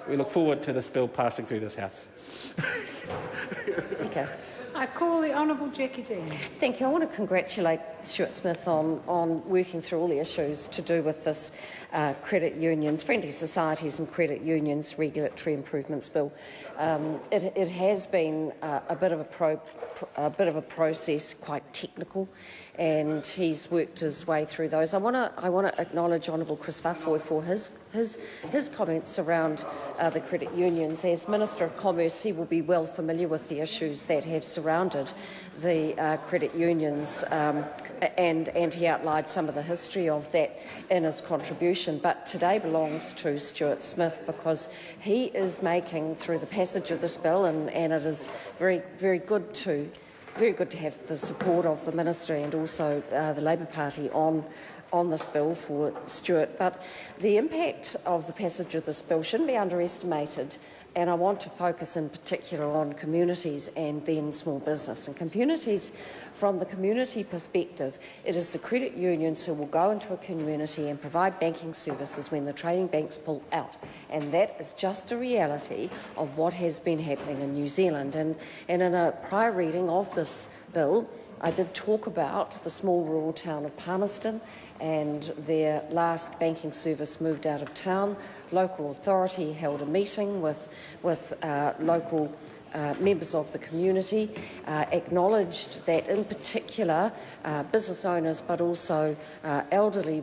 we look forward to this bill passing through this House. Okay. I call the Honourable Jacqui Dean. Thank you. I want to congratulate Stuart Smith on working through all the issues to do with this credit unions, friendly societies and credit unions regulatory improvements bill. It has been a bit of a process, quite technical, and he's worked his way through those. I want to acknowledge Honourable Chris Whafoi for his comments around the credit unions. As Minister of Commerce, he will be well familiar with the issues that have surrounded the credit unions, and he outlined some of the history of that in his contribution. But today belongs to Stuart Smith because he is making, through the passage of this bill, and it is very good to have the support of the Minister and also the Labour Party on this bill for Stuart. But the impact of the passage of this bill shouldn't be underestimated, and I want to focus in particular on communities and then small business. And communities, from the community perspective, it is the credit unions who will go into a community and provide banking services when the trading banks pull out. And that is just a reality of what has been happening in New Zealand. And in a prior reading of this bill, I did talk about the small rural town of Palmerston and their last banking service moved out of town. Local authority held a meeting with local members of the community, acknowledged that in particular business owners but also elderly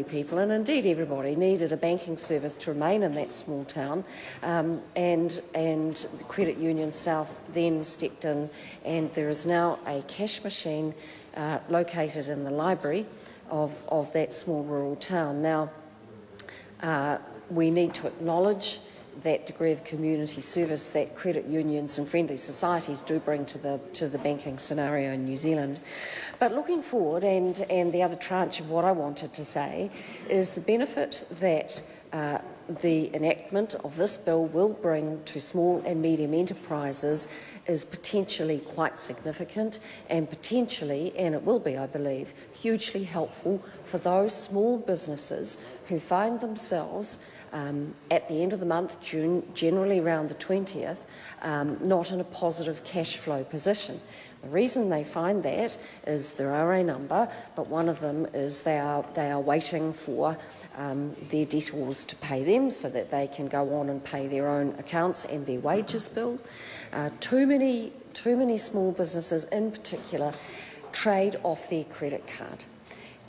people, and indeed everybody, needed a banking service to remain in that small town, and the Credit Union South then stepped in, and there is now a cash machine located in the library of that small rural town. Now, we need to acknowledge that degree of community service that credit unions and friendly societies do bring to the banking scenario in New Zealand. But looking forward, and the other tranche of what I wanted to say is the benefit that the enactment of this bill will bring to small and medium enterprises is potentially quite significant, and potentially, and it will be, I believe, hugely helpful for those small businesses who find themselves at the end of the month, June, generally around the 20th, not in a positive cash flow position. The reason they find that is there are a number, but one of them is they are waiting for their debtors to pay them so that they can go on and pay their own accounts and their wages bill. Too many small businesses in particular trade off their credit card.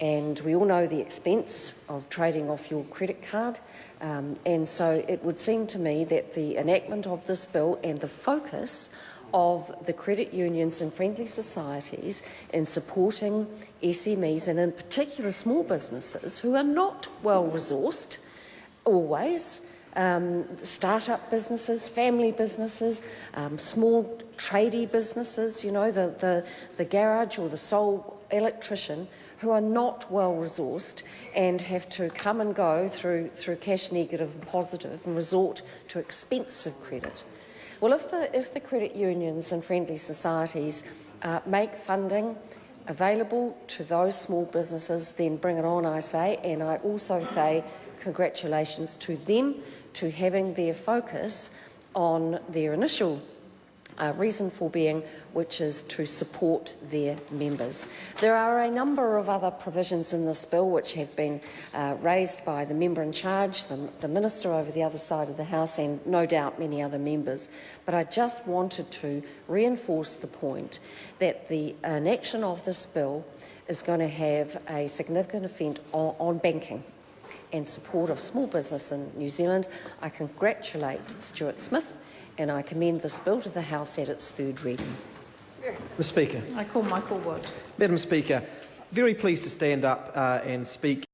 And we all know the expense of trading off your credit card. And so it would seem to me that the enactment of this bill and the focus of the credit unions and friendly societies in supporting SMEs, and in particular small businesses who are not well resourced always, start-up businesses, family businesses, small tradie businesses, you know, the garage or the sole electrician, who are not well resourced and have to come and go through cash negative and positive and resort to expensive credit. Well, if the credit unions and friendly societies make funding available to those small businesses, then bring it on, I say, and I also say congratulations to them to having their focus on their initial reason for being, which is to support their members. There are a number of other provisions in this bill which have been raised by the member in charge, the Minister over the other side of the House, and no doubt many other members. But I just wanted to reinforce the point that the enaction of this bill is going to have a significant effect on banking and support of small business in New Zealand. I congratulate Stuart Smith, and I commend this bill to the House at its third reading. Mr. Speaker. I call Michael Wood. Madam Speaker, very pleased to stand up and speak